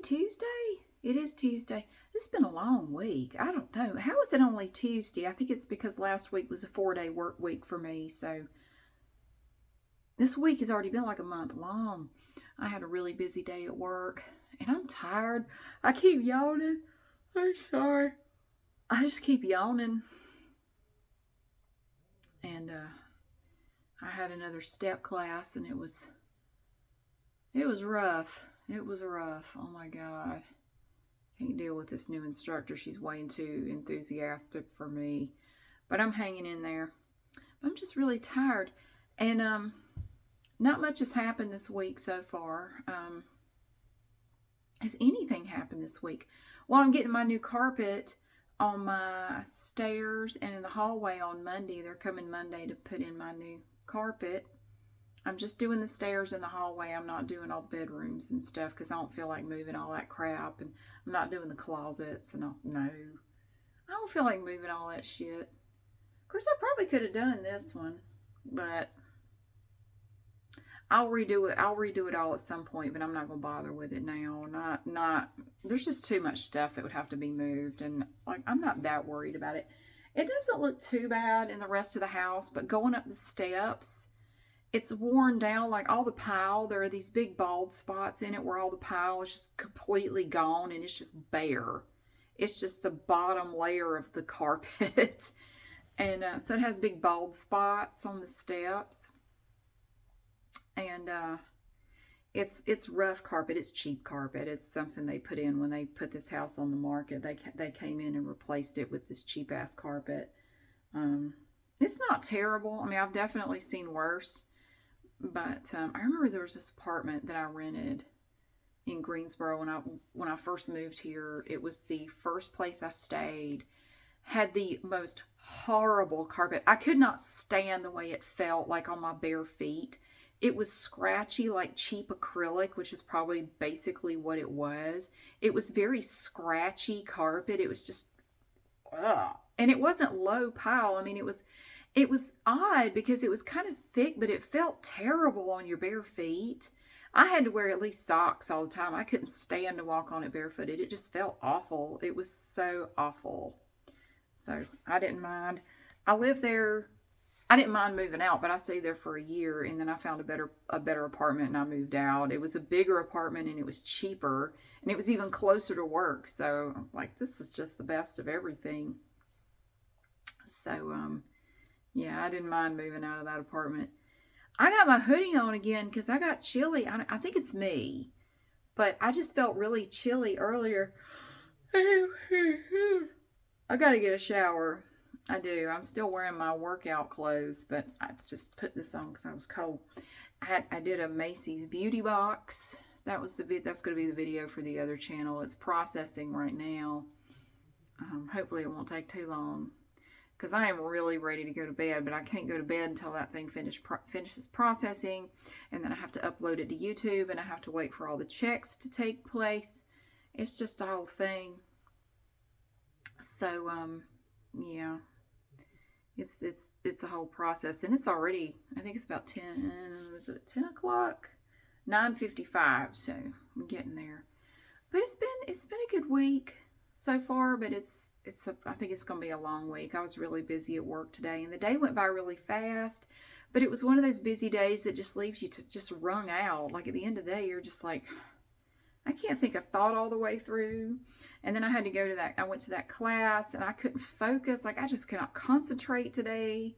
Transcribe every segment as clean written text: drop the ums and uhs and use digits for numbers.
Tuesday? It is Tuesday. It's been a long week. I don't know. How is it only Tuesday? I think it's because last week was a 4-day work week for me. So this week has already been like a month long. I had a really busy day at work and I'm tired. I keep yawning. I'm sorry. I just keep yawning. And I had another step class and it was rough. It was rough. Oh my God. Can't deal with this new instructor. She's way too enthusiastic for me. But I'm hanging in there. I'm just really tired. And not much has happened this week so far. Has anything happened this week? Well, I'm getting my new carpet on my stairs and in the hallway on Monday. They're coming Monday to put in my new carpet. I'm just doing the stairs and the hallway. I'm not doing all the bedrooms and stuff because I don't feel like moving all that crap. And I'm not doing the closets and all. No. I don't feel like moving all that shit. Of course, I probably could have done this one, but I'll redo it. I'll redo it all at some point, but I'm not going to bother with it now. There's just too much stuff that would have to be moved. And like, I'm not that worried about it. It doesn't look too bad in the rest of the house, but going up the steps, it's worn down, like all the pile. There are these big bald spots in it where all the pile is just completely gone and it's just bare. It's just the bottom layer of the carpet. And so it has big bald spots on the steps. And it's rough carpet. It's cheap carpet. It's something they put in when they put this house on the market. They came in and replaced it with this cheap ass carpet. It's not terrible. I mean, I've definitely seen worse. But I remember there was this apartment that I rented in Greensboro when I first moved here. It was the first place I stayed. Had the most horrible carpet. I could not stand the way it felt like on my bare feet. It was scratchy like cheap acrylic, which is probably basically what it was. It was very scratchy carpet. It was just, ugh. And it wasn't low pile. I mean, it was odd because it was kind of thick, but it felt terrible on your bare feet. I had to wear at least socks all the time. I couldn't stand to walk on it barefooted. It just felt awful. It was so awful. So I didn't mind. I lived there. I didn't mind moving out, but I stayed there for a year and then I found a better apartment and I moved out. It was a bigger apartment and it was cheaper and it was even closer to work. So I was like, this is just the best of everything. So, yeah, I didn't mind moving out of that apartment. I got my hoodie on again because I got chilly. I think it's me, but I just felt really chilly earlier. I got to get a shower. I do. I'm still wearing my workout clothes, but I just put this on because I was cold. I did a Macy's beauty box. That's going to be the video for the other channel. It's processing right now. Hopefully it won't take too long. Because I am really ready to go to bed, but I can't go to bed until that thing finishes processing. And then I have to upload it to YouTube, and I have to wait for all the checks to take place. It's just a whole thing. So, yeah. It's a whole process. And it's already, I think it's about 10 o'clock? 9:55, so I'm getting there. But it's been a good week so far, but I think it's going to be a long week. I was really busy at work today, and the day went by really fast, but it was one of those busy days that just leaves you to just wrung out. Like at the end of the day, you're just like, I can't think a thought all the way through. And then I had to go to I went to that class, and I couldn't focus. Like I just cannot concentrate today.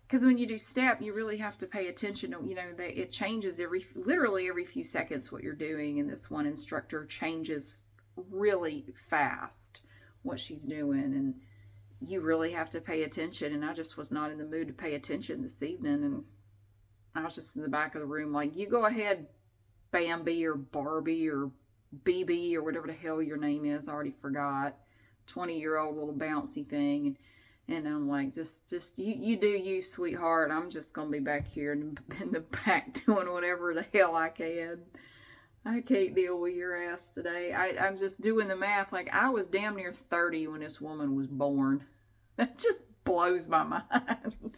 Because when you do step, you really have to pay attention. It changes literally every few seconds what you're doing, and this one instructor changes really fast what she's doing, and you really have to pay attention. And I just was not in the mood to pay attention this evening, and I was just in the back of the room like, you go ahead, Bambi or Barbie or BB or whatever the hell your name is. I already forgot. 20-year-old little bouncy thing. And I'm like, just you do you, sweetheart. I'm just gonna be back here in the back doing whatever the hell I can. I can't deal with your ass today. I'm just doing the math. Like, I was damn near 30 when this woman was born. That just blows my mind.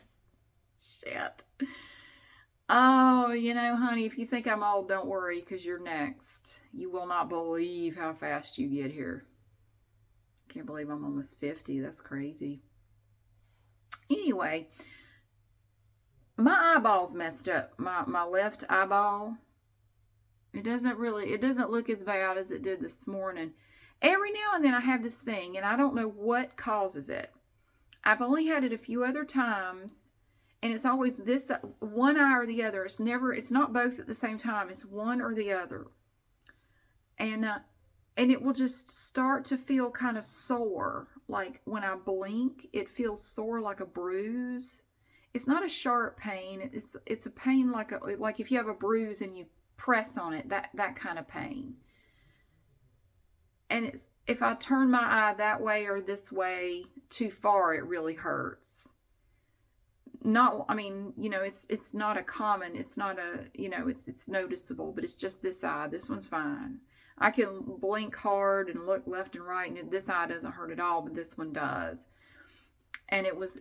Shit. Oh, honey, if you think I'm old, don't worry, because you're next. You will not believe how fast you get here. Can't believe I'm almost 50. That's crazy. Anyway, my eyeball's messed up. My left eyeball. It doesn't look as bad as it did this morning. Every now and then I have this thing, and I don't know what causes it. I've only had it a few other times, and it's always this one eye or the other. It's not both at the same time. It's one or the other. And it will just start to feel kind of sore. Like when I blink, it feels sore like a bruise. It's not a sharp pain. It's a pain like if you have a bruise and you press on it, that kind of pain. And if I turn my eye that way or this way too far, it really hurts. Not, I mean, it's not a common, it's not a, it's noticeable, but it's just this eye. This one's fine. I can blink hard and look left and right, and this eye doesn't hurt at all, but this one does. And it was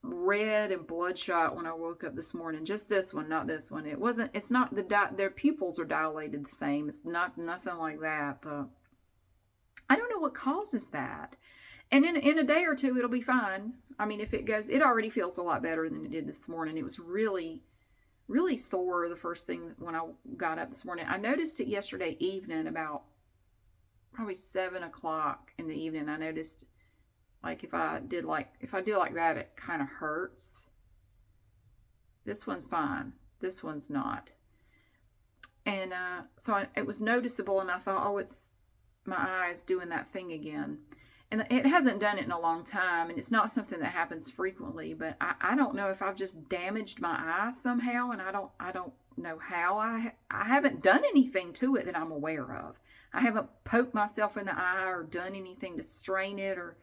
red and bloodshot when I woke up this morning. Just this one, not this one. It's not their pupils are dilated the same. It's nothing like that, but I don't know what causes that. And in a day or two, it'll be fine. I mean, if it already feels a lot better than it did this morning. It was really, really sore the first thing when I got up this morning. I noticed it yesterday evening about probably 7 o'clock in the evening. I noticed like if I do like that, it kind of hurts. This one's fine. This one's not. And so it was noticeable, and I thought, oh, it's my eyes doing that thing again. And it hasn't done it in a long time, and it's not something that happens frequently, but I don't know if I've just damaged my eye somehow, and I don't know how. I haven't done anything to it that I'm aware of. I haven't poked myself in the eye or done anything to strain it or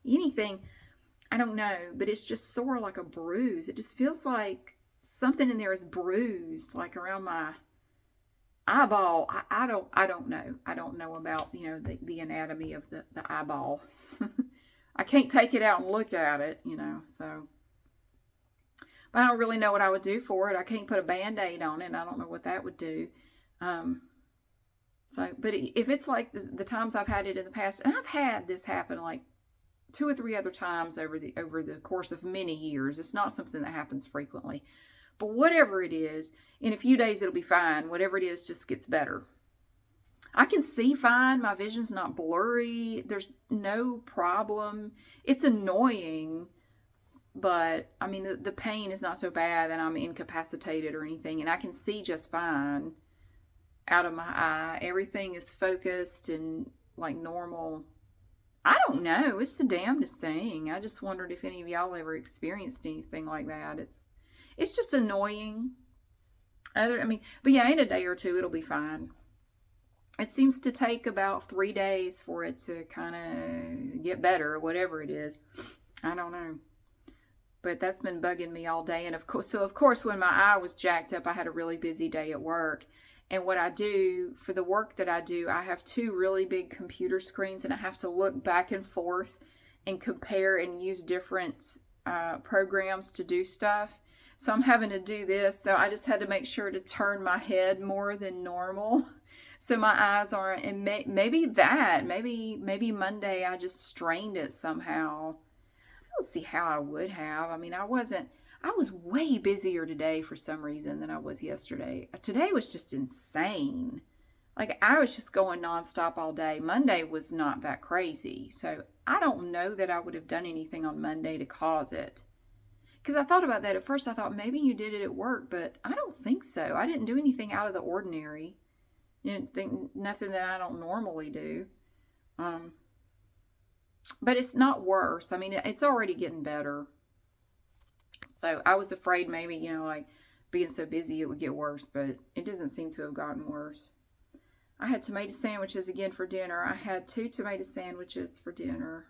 anything. I don't know, but it's just sore like a bruise. It just feels like something in there is bruised, like around my eyeball. I don't know. I don't know about, the anatomy of the eyeball. I can't take it out and look at it, so. But I don't really know what I would do for it. I can't put a Band-Aid on it. I don't know what that would do. But if it's like the times I've had it in the past, and I've had this happen like 2 or 3 other times over the course of many years. It's not something that happens frequently. But whatever it is, in a few days it'll be fine. Whatever it is just gets better. I can see fine. My vision's not blurry. There's no problem. It's annoying, but I mean the pain is not so bad that I'm incapacitated or anything, and I can see just fine out of my eye. Everything is focused and like normal. I don't know. It's the damnedest thing. I just wondered if any of y'all ever experienced anything like that. It's just annoying. But yeah, in a day or two, it'll be fine. It seems to take about 3 days for it to kind of get better, whatever it is. I don't know. But that's been bugging me all day. And of course, when my eye was jacked up, I had a really busy day at work. And what I do for the work that I do, I have 2 really big computer screens, and I have to look back and forth and compare and use different programs to do stuff. So I'm having to do this. So I just had to make sure to turn my head more than normal, so my eyes aren't. And maybe Monday I just strained it somehow. I don't see how I would have. I mean, I was way busier today for some reason than I was yesterday. Today was just insane. Like, I was just going nonstop all day. Monday was not that crazy. So I don't know that I would have done anything on Monday to cause it. Because I thought about that at first. I thought maybe you did it at work, but I don't think so. I didn't do anything out of the ordinary. Nothing that I don't normally do. But it's not worse. I mean, it's already getting better. So I was afraid maybe, like being so busy it would get worse, but it doesn't seem to have gotten worse. I had tomato sandwiches again for dinner. I had 2 tomato sandwiches for dinner.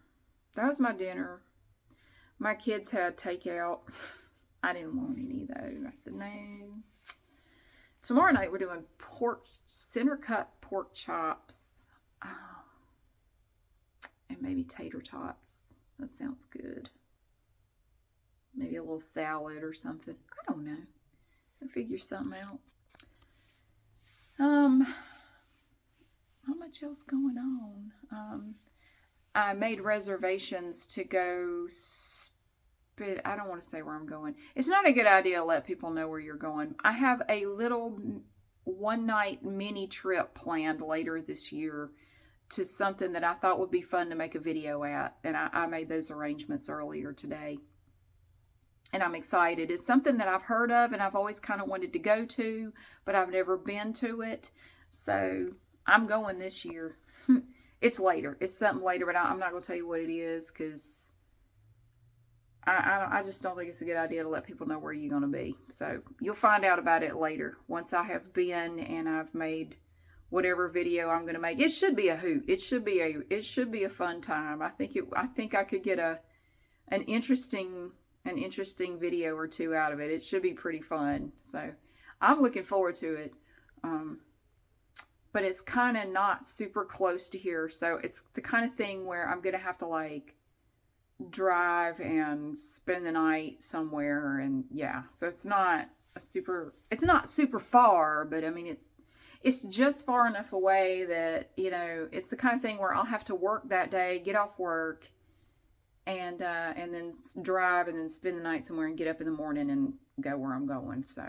That was my dinner. My kids had takeout. I didn't want any though. I said no. Tomorrow night we're doing center cut pork chops. And maybe tater tots. That sounds good. Maybe a little salad or something. I don't know. He'll figure something out. Not much else going on. I made reservations to go, but I don't want to say where I'm going. It's not a good idea to let people know where you're going. I have a little one-night mini trip planned later this year to something that I thought would be fun to make a video at, and I made those arrangements earlier today. And I'm excited. It's something that I've heard of and I've always kind of wanted to go to, but I've never been to it. So I'm going this year. It's later. It's something later, but I'm not going to tell you what it is because I just don't think it's a good idea to let people know where you're going to be. So you'll find out about it later once I have been and I've made whatever video I'm going to make. It should be a hoot. It should be a fun time. I think I could get an interesting video or two out of it. It should be pretty fun. So I'm looking forward to it. But it's kind of not super close to here. So it's the kind of thing where I'm going to have to like drive and spend the night somewhere. And yeah, so it's not super far, but I mean, it's just far enough away that, you know, it's the kind of thing where I'll have to work that day, get off work, and then drive and then spend the night somewhere and get up in the morning and go where I'm going. So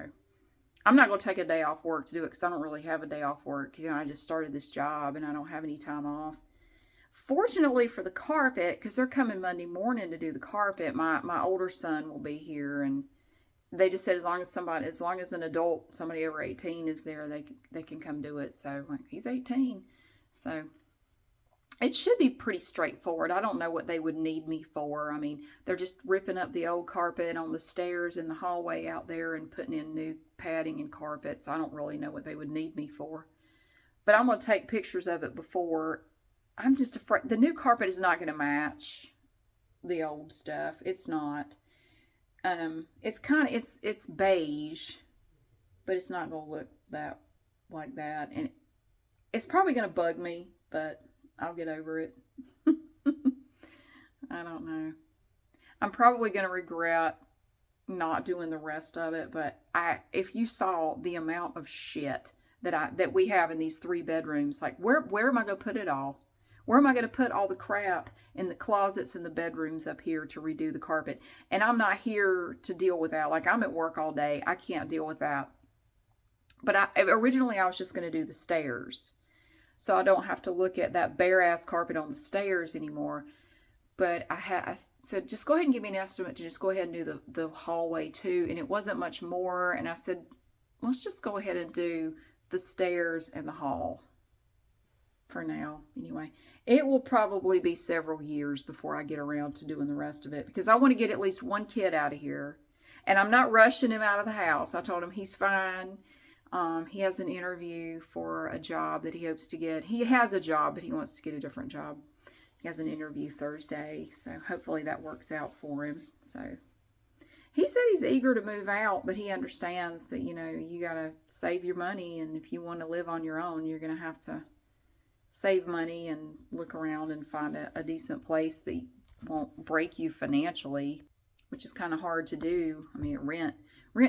I'm not going to take a day off work to do it because I don't really have a day off work because, you know, I just started this job and I don't have any time off. Fortunately for the carpet, because they're coming Monday morning to do the carpet, my older son will be here, and they just said as long as an adult, somebody over 18 is there, they can come do it. So like, he's 18, so it should be pretty straightforward. I don't know what they would need me for. I mean, they're just ripping up the old carpet on the stairs in the hallway out there and putting in new padding and carpets. I don't really know what they would need me for. But I'm going to take pictures of it before. I'm just afraid. The new carpet is not going to match the old stuff. It's not. It's beige, but it's not going to look like that. And it's probably going to bug me, but I'll get over it. I don't know. I'm probably going to regret not doing the rest of it, but if you saw the amount of shit that we have in these 3 bedrooms, like where am I going to put it all? Where am I going to put all the crap in the closets and the bedrooms up here to redo the carpet? And I'm not here to deal with that. Like, I'm at work all day. I can't deal with that. But originally I was just going to do the stairs, so I don't have to look at that bare-ass carpet on the stairs anymore. But I said, just go ahead and give me an estimate to just go ahead and do the hallway too. And it wasn't much more. And I said, let's just go ahead and do the stairs and the hall for now. Anyway, it will probably be several years before I get around to doing the rest of it because I want to get at least one kid out of here. And I'm not rushing him out of the house. I told him he's fine. He has an interview for a job that he hopes to get. He has a job, but he wants to get a different job. He has an interview Thursday, so hopefully that works out for him. So he said he's eager to move out, but he understands that, you know, you got to save your money, and if you want to live on your own, you're going to have to save money and look around and find a decent place that won't break you financially, which is kind of hard to do. I mean, rent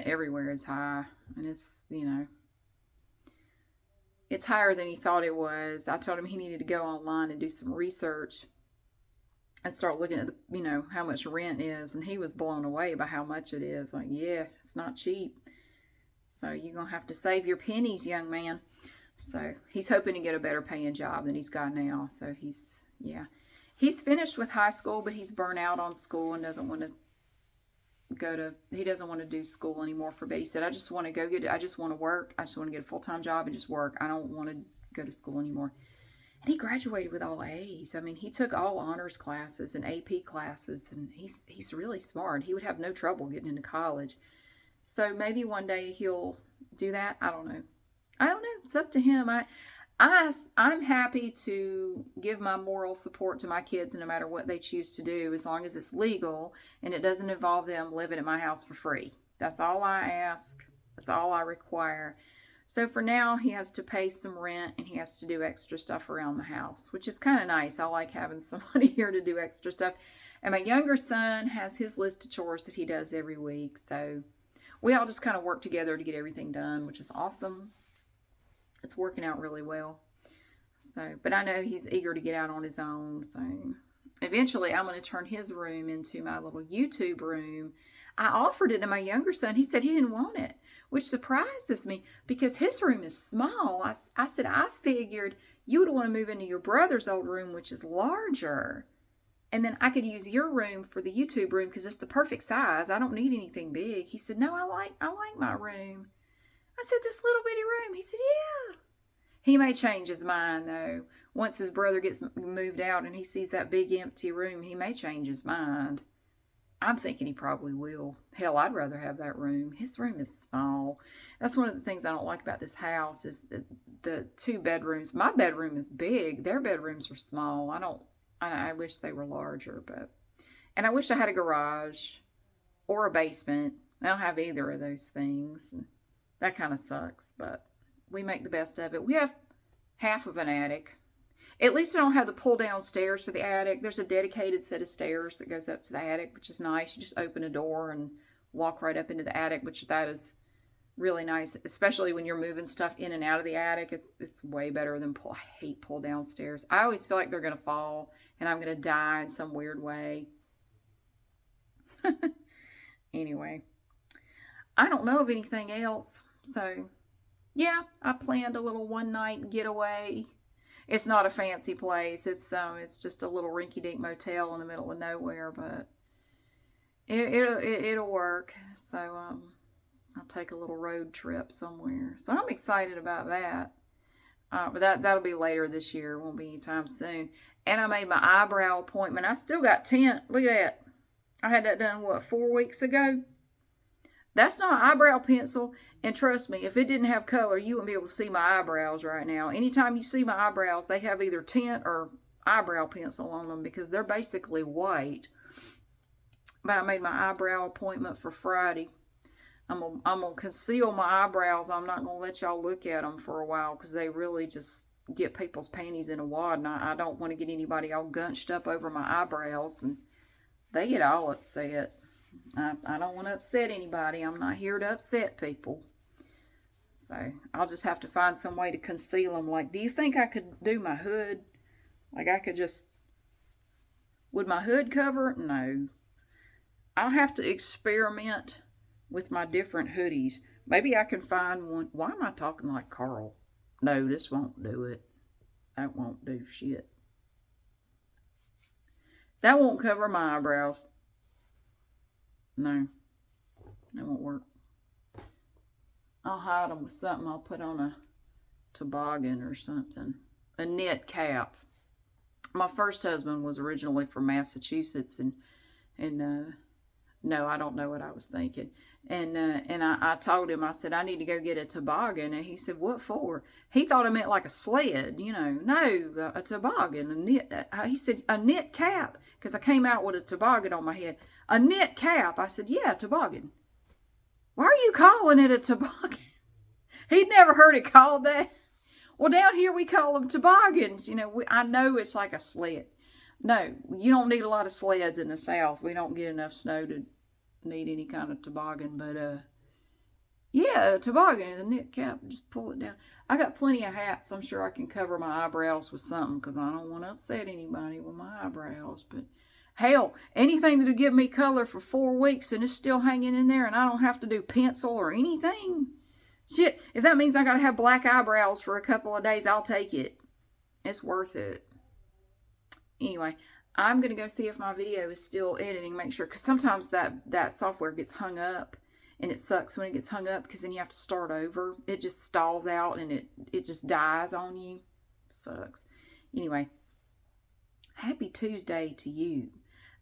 everywhere is high, and it's, you know, it's higher than he thought it was. I told him he needed to go online and do some research and start looking at the, you know, how much rent is, and he was blown away by how much it is. Like, yeah, it's not cheap. So you're going to have to save your pennies, young man. So he's hoping to get a better paying job than he's got now. So he's finished with high school, but he's burnt out on school and doesn't want to he doesn't want to do school anymore for bit. He said, I just want to work. I just want to get a full-time job and just work. I don't want to go to school anymore. And he graduated with all A's. I mean, he took all honors classes and AP classes, and he's really smart. He would have no trouble getting into college. So maybe one day he'll do that. I don't know. It's up to him. I'm happy to give my moral support to my kids no matter what they choose to do, as long as it's legal and it doesn't involve them living at my house for free. That's all I ask. That's all I require. So for now, he has to pay some rent and he has to do extra stuff around the house, which is kind of nice. I like having somebody here to do extra stuff. And my younger son has his list of chores that he does every week. So we all just kind of work together to get everything done, which is awesome. It's working out really well. So, but I know he's eager to get out on his own. So eventually I'm going to turn his room into my little YouTube room. I offered it to my younger son. He said he didn't want it, which surprises me because his room is small. I said, I figured you would want to move into your brother's old room, which is larger. And then I could use your room for the YouTube room because it's the perfect size. I don't need anything big. He said, no, I like my room. I said, this little bitty room. He said, yeah. He may change his mind, though. Once his brother gets moved out and he sees that big empty room, he may change his mind. I'm thinking he probably will. Hell, I'd rather have that room. His room is small. That's one of the things I don't like about this house is the 2 bedrooms. My bedroom is big. Their bedrooms are small. I wish they were larger, and I wish I had a garage or a basement. I don't have either of those things. That kind of sucks, but we make the best of it. We have half of an attic. At least I don't have the pull down stairs for the attic. There's a dedicated set of stairs that goes up to the attic, which is nice. You just open a door and walk right up into the attic, which that is really nice, especially when you're moving stuff in and out of the attic. It's way better than I hate pull down stairs. I always feel like they're going to fall and I'm going to die in some weird way. Anyway, I don't know of anything else. So, yeah, I planned a little one night getaway. It's not a fancy place. It's just a little rinky-dink motel in the middle of nowhere, but it'll work. So I'll take a little road trip somewhere. So I'm excited about that. But that'll be later this year. It won't be anytime soon. And I made my eyebrow appointment. I still got tint. Look at that. I had that done, 4 weeks ago? That's not eyebrow pencil. And trust me, if it didn't have color, you wouldn't be able to see my eyebrows right now. Anytime you see my eyebrows, they have either tint or eyebrow pencil on them because they're basically white. But I made my eyebrow appointment for Friday. I'm gonna conceal my eyebrows. I'm not going to let y'all look at them for a while because they really just get people's panties in a wad. And I don't want to get anybody all gunched up over my eyebrows. And they get all upset. I don't want to upset anybody. I'm not here to upset people. So I'll just have to find some way to conceal them. Like, do you think I could do my hood? Like I could just, would my hood cover it? No. I'll have to experiment with my different hoodies. Maybe I can find one. Why am I talking like Carl? No, this won't do it. That won't do shit. That won't cover my eyebrows. No, that won't work. I'll hide them with something. I'll put on a toboggan or something. A knit cap. My first husband was originally from Massachusetts, and no, I don't know what I was thinking. And I told him, I said, I need to go get a toboggan. And he said, what for? He thought I meant like a sled, No, a toboggan, a knit. He said, a knit cap, because I came out with a toboggan on my head. A knit cap. I said, yeah, toboggan. Why are you calling it a toboggan? He'd never heard it called that. Well, down here we call them toboggans. I know it's like a sled. No, you don't need a lot of sleds in the South. We don't get enough snow to need any kind of toboggan. But, yeah, a toboggan is a knit cap. Just pull it down. I got plenty of hats. I'm sure I can cover my eyebrows with something because I don't want to upset anybody with my eyebrows. But, hell, anything to give me color for 4 weeks and it's still hanging in there and I don't have to do pencil or anything. Shit, if that means I got to have black eyebrows for a couple of days, I'll take it. It's worth it. Anyway, I'm going to go see if my video is still editing, make sure, because sometimes that software gets hung up, and it sucks when it gets hung up, because then you have to start over. It just stalls out, and it just dies on you. It sucks. Anyway, happy Tuesday to you.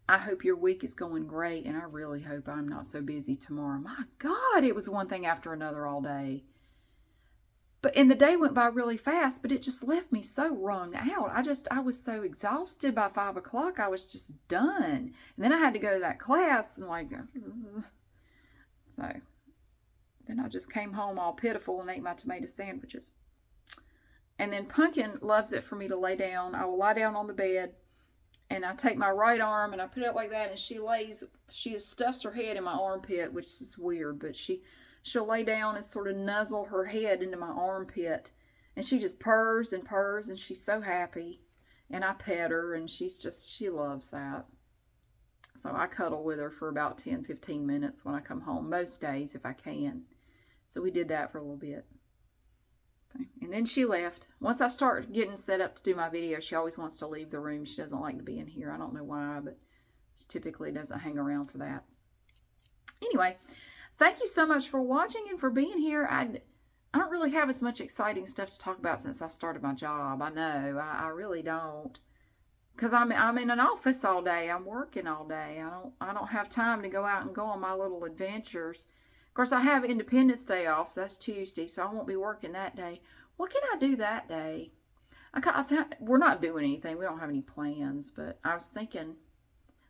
I hope your week is going great, and I really hope I'm not so busy tomorrow. My God, it was one thing after another all day. And the day went by really fast, but it just left me so wrung out. I was so exhausted by 5 o'clock. I was just done. And then I had to go to that class and so then I just came home all pitiful and ate my tomato sandwiches. And then Pumpkin loves it for me to lay down. I will lie down on the bed And I take my right arm and I put it up like that, and she stuffs her head in my armpit, which is weird, but she'll lay down and sort of nuzzle her head into my armpit, and she just purrs and purrs, and she's so happy. And I pet her, and she loves that. So I cuddle with her for about 10-15 minutes when I come home, most days if I can. So we did that for a little bit. And then she left. Once I start getting set up to do my video, she always wants to leave the room. She doesn't like to be in here. I don't know why, but she typically doesn't hang around for that. Anyway, thank you so much for watching and for being here. I don't really have as much exciting stuff to talk about since I started my job. I know. I really don't. Because I'm in an office all day. I'm working all day. I don't have time to go out and go on my little adventures. Of course, I have Independence Day off, so that's Tuesday, so I won't be working that day. What can I do that day? We're not doing anything. We don't have any plans, but I was thinking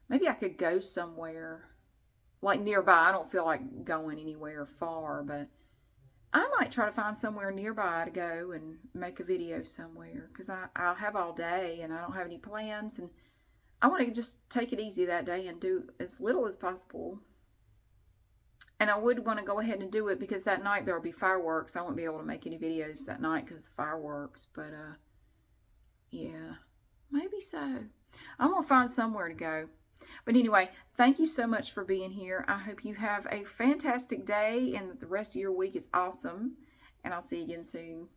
maybe I could go somewhere, like nearby. I don't feel like going anywhere far, but I might try to find somewhere nearby to go and make a video somewhere, because I'll have all day and I don't have any plans, and I want to just take it easy that day and do as little as possible. And I would want to go ahead and do it because that night there will be fireworks. I won't be able to make any videos that night because of the fireworks. But, yeah, maybe so. I'm going to find somewhere to go. But anyway, thank you so much for being here. I hope you have a fantastic day and that the rest of your week is awesome. And I'll see you again soon.